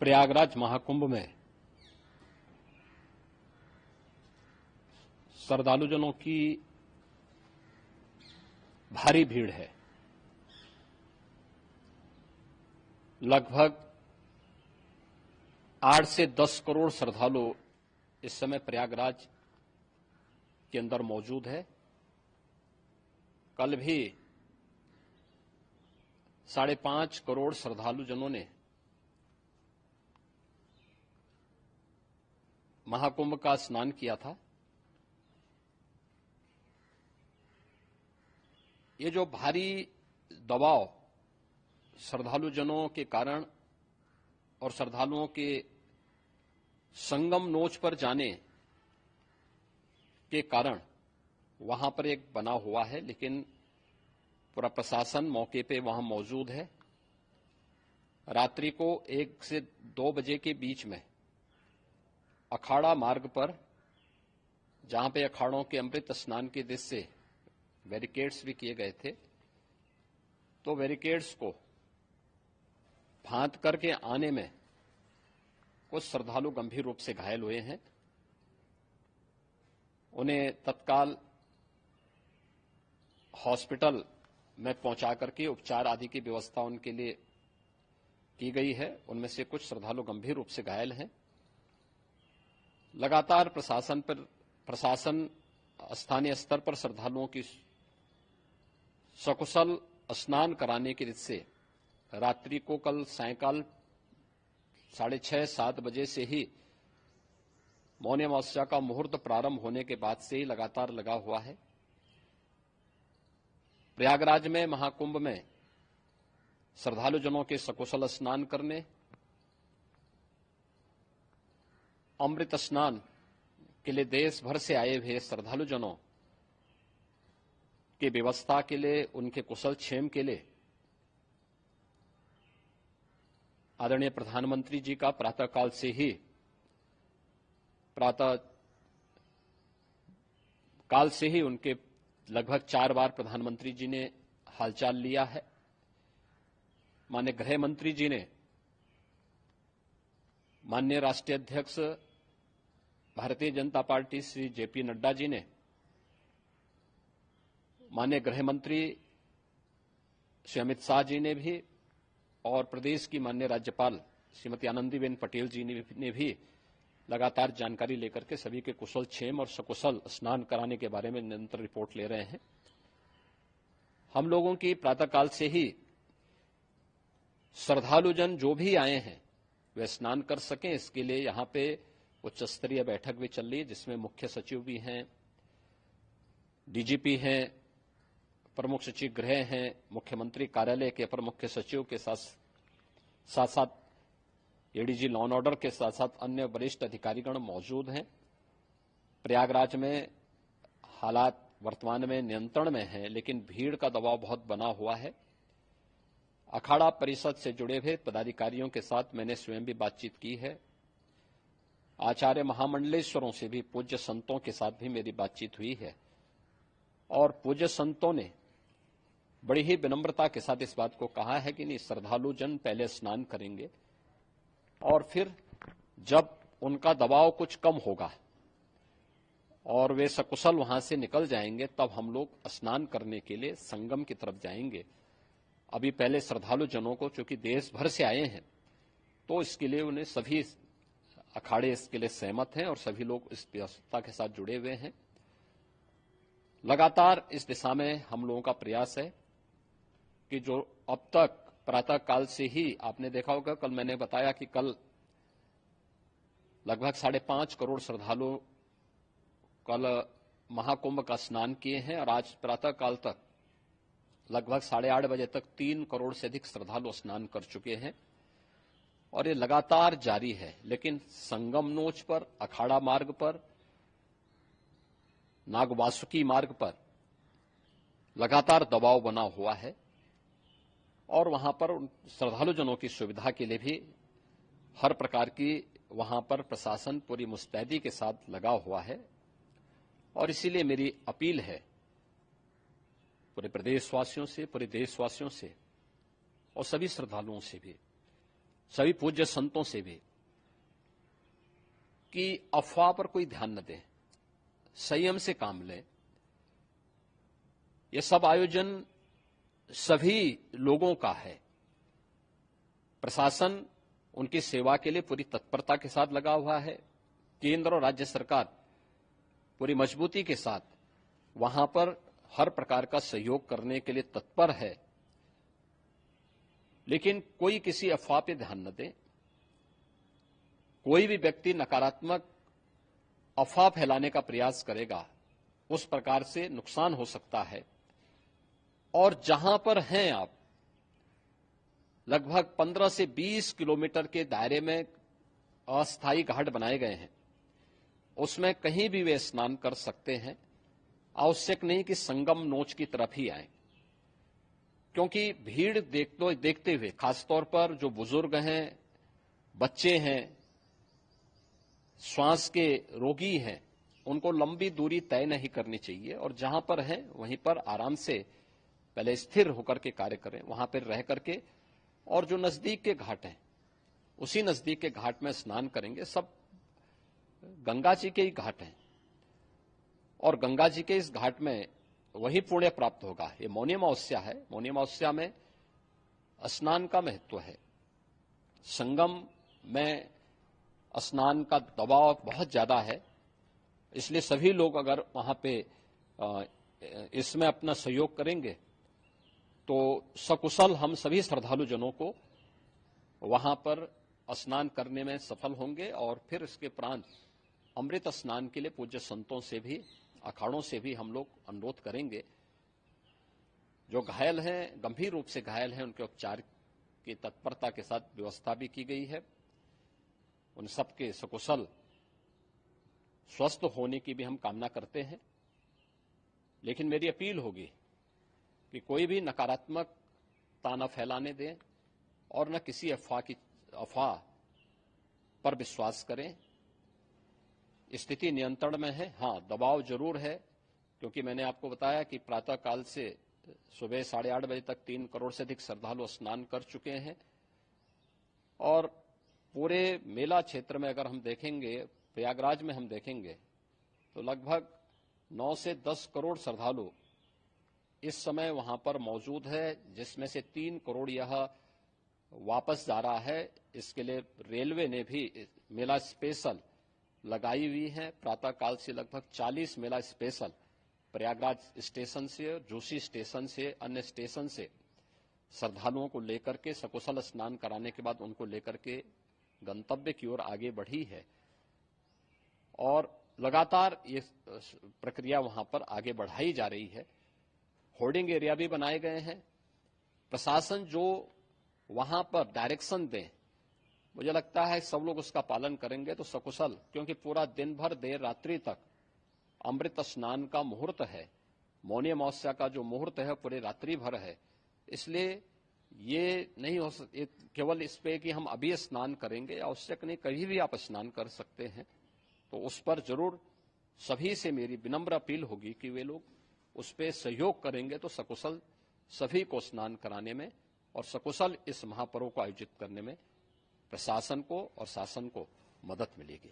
प्रयागराज महाकुंभ में श्रद्धालुजनों की भारी भीड़ है। लगभग 8 से 10 करोड़ श्रद्धालु इस समय प्रयागराज के अंदर मौजूद है। कल भी 5.5 करोड़ श्रद्धालुजनों ने महाकुंभ का स्नान किया था। ये जो भारी दबाव श्रद्धालुजनों के कारण और श्रद्धालुओं के संगम नोच पर जाने के कारण वहां पर एक बना हुआ है, लेकिन पूरा प्रशासन मौके पे वहां मौजूद है। रात्रि को 1 से 2 बजे के बीच में अखाड़ा मार्ग पर, जहां पे अखाड़ों के अमृत स्नान के दृश्य से बैरिकेड्स भी किए गए थे, तो बैरिकेड्स को फांद करके आने में कुछ श्रद्धालु गंभीर रूप से घायल हुए हैं। उन्हें तत्काल हॉस्पिटल में पहुंचा करके उपचार आदि की व्यवस्था उनके लिए की गई है। उनमें से कुछ श्रद्धालु गंभीर रूप से घायल हैं। लगातार प्रशासन स्थानीय स्तर पर श्रद्धालुओं की सकुशल स्नान कराने के दृष्टि से रात्रि को कल सायंकाल 6:30-7 बजे से ही मौनी अमावस्या का मुहूर्त प्रारंभ होने के बाद से ही लगातार लगा हुआ है। प्रयागराज में महाकुंभ में श्रद्धालुजनों के सकुशल स्नान करने, अमृत स्नान के लिए देश भर से आए हुए श्रद्धालुजनों की व्यवस्था के लिए, उनके कुशल क्षेम के लिए आदरणीय प्रधानमंत्री जी का प्रातःकाल से ही उनके लगभग 4 बार प्रधानमंत्री जी ने हालचाल लिया है। माननीय गृह मंत्री जी ने, माननीय राष्ट्रीय अध्यक्ष भारतीय जनता पार्टी श्री जेपी नड्डा जी ने, माननीय गृह मंत्री श्री अमित शाह जी ने भी, और प्रदेश की माननीय राज्यपाल श्रीमती आनंदीबेन पटेल जी ने भी लगातार जानकारी लेकर के सभी के कुशल क्षेम और सकुशल स्नान कराने के बारे में निरंतर रिपोर्ट ले रहे हैं। हम लोगों की प्रातःकाल से ही श्रद्धालुजन जो भी आए हैं वे स्नान कर सकें, इसके लिए यहां पे उच्च स्तरीय बैठक भी चल रही है, जिसमें मुख्य सचिव भी हैं, डीजीपी हैं, प्रमुख सचिव गृह हैं, मुख्यमंत्री कार्यालय के अपर मुख्य सचिव के साथ साथ एडीजी लॉ एंड ऑर्डर के साथ साथ अन्य वरिष्ठ अधिकारीगण मौजूद हैं। प्रयागराज में हालात वर्तमान में नियंत्रण में हैं, लेकिन भीड़ का दबाव बहुत बना हुआ है। अखाड़ा परिषद से जुड़े हुए पदाधिकारियों के साथ मैंने स्वयं भी बातचीत की है। आचार्य महामंडलेश्वरों से भी, पूज्य संतों के साथ भी मेरी बातचीत हुई है, और पूज्य संतों ने बड़ी ही विनम्रता के साथ इस बात को कहा है कि नहीं, श्रद्धालु जन पहले स्नान करेंगे और फिर जब उनका दबाव कुछ कम होगा और वे सकुशल वहां से निकल जाएंगे, तब हम लोग स्नान करने के लिए संगम की तरफ जाएंगे। अभी पहले श्रद्धालु जनों को, चूंकि देश भर से आए हैं, तो इसके लिए उन्हें सभी अखाड़े इसके लिए सहमत हैं और सभी लोग इस व्यवस्था के साथ जुड़े हुए हैं। लगातार इस दिशा में हम लोगों का प्रयास है कि जो अब तक प्रातःकाल से ही आपने देखा होगा, कल मैंने बताया कि कल लगभग 5.5 करोड़ श्रद्धालु कल महाकुंभ का स्नान किए हैं, और आज प्रातःकाल तक लगभग 8:30 बजे तक 3 करोड़ से अधिक श्रद्धालु स्नान कर चुके हैं, और ये लगातार जारी है। लेकिन संगम नोच पर, अखाड़ा मार्ग पर, नागवासुकी मार्ग पर लगातार दबाव बना हुआ है, और वहां पर श्रद्धालुजनों की सुविधा के लिए भी हर प्रकार की वहां पर प्रशासन पूरी मुस्तैदी के साथ लगा हुआ है। और इसीलिए मेरी अपील है पूरे प्रदेशवासियों से, पूरे देशवासियों से और सभी श्रद्धालुओं से भी सभी पूज्य संतों से भी कि अफवाह पर कोई ध्यान न दें, संयम से काम लें। ये सब आयोजन सभी लोगों का है। प्रशासन उनकी सेवा के लिए पूरी तत्परता के साथ लगा हुआ है। केंद्र और राज्य सरकार पूरी मजबूती के साथ वहां पर हर प्रकार का सहयोग करने के लिए तत्पर है। लेकिन कोई किसी अफवाह पर ध्यान न दे। कोई भी व्यक्ति नकारात्मक अफवाह फैलाने का प्रयास करेगा, उस प्रकार से नुकसान हो सकता है। और जहां पर हैं आप, लगभग 15 से 20 किलोमीटर के दायरे में अस्थायी घाट बनाए गए हैं। उसमें कहीं भी वे स्नान कर सकते हैं। आवश्यक नहीं कि संगम नोच की तरफ ही आए, क्योंकि भीड़ देखते हुए खासतौर पर जो बुजुर्ग हैं, बच्चे हैं, श्वास के रोगी हैं, उनको लंबी दूरी तय नहीं करनी चाहिए और जहां पर हैं वहीं पर आराम से पहले स्थिर होकर के कार्य करें, वहां पर रह करके। और जो नजदीक के घाट हैं, उसी नजदीक के घाट में स्नान करेंगे। सब गंगा जी के ही घाट हैं और गंगा जी के इस घाट में वही पुण्य प्राप्त होगा। ये मौनी अमावस्या है। मौनी अमावस्या में स्नान का महत्व है। संगम में स्नान का दबाव बहुत ज्यादा है, इसलिए सभी लोग अगर वहां पे इसमें अपना सहयोग करेंगे तो सकुशल हम सभी श्रद्धालु जनों को वहां पर स्नान करने में सफल होंगे। और फिर इसके उपरांत अमृत स्नान के लिए पूज्य संतों से भी, अखाड़ों से भी हम लोग अनुरोध करेंगे। जो घायल हैं, गंभीर रूप से घायल हैं, उनके उपचार की तत्परता के साथ व्यवस्था भी की गई है। उन सबके सकुशल स्वस्थ होने की भी हम कामना करते हैं। लेकिन मेरी अपील होगी कि कोई भी नकारात्मकता न फैलाने दें और न किसी अफवाह पर विश्वास करें। स्थिति नियंत्रण में है। हाँ, दबाव जरूर है, क्योंकि मैंने आपको बताया कि प्रातःकाल से सुबह 8:30 बजे तक 3 करोड़ से अधिक श्रद्धालु स्नान कर चुके हैं। और पूरे मेला क्षेत्र में अगर हम देखेंगे, प्रयागराज में हम देखेंगे, तो लगभग 9 से 10 करोड़ श्रद्धालु इस समय वहां पर मौजूद है, जिसमें से 3 करोड़ यह वापस जा रहा है। इसके लिए रेलवे ने भी मेला स्पेशल लगाई हुई है। प्रातःकाल से लगभग 40 मेला स्पेशल प्रयागराज स्टेशन से, जोशी स्टेशन से, अन्य स्टेशन से श्रद्धालुओं को लेकर के सकुशल स्नान कराने के बाद उनको लेकर के गंतव्य की ओर आगे बढ़ी है। और लगातार ये प्रक्रिया वहां पर आगे बढ़ाई जा रही है। होर्डिंग एरिया भी बनाए गए हैं। प्रशासन जो वहां पर डायरेक्शन दे, मुझे लगता है सब लोग उसका पालन करेंगे तो सकुशल, क्योंकि पूरा दिन भर देर रात्रि तक अमृत स्नान का मुहूर्त है। मौनी अमावस्या का जो मुहूर्त है पूरे रात्रि भर है। इसलिए ये नहीं हो केवल इस पे कि हम अभी स्नान करेंगे, आवश्यक नहीं, कभी भी आप स्नान कर सकते हैं। तो उस पर जरूर सभी से मेरी विनम्र अपील होगी कि वे लोग उस पर सहयोग करेंगे तो सकुशल सभी को स्नान कराने में और सकुशल इस महापर्व को आयोजित करने में प्रशासन को और शासन को मदद मिलेगी।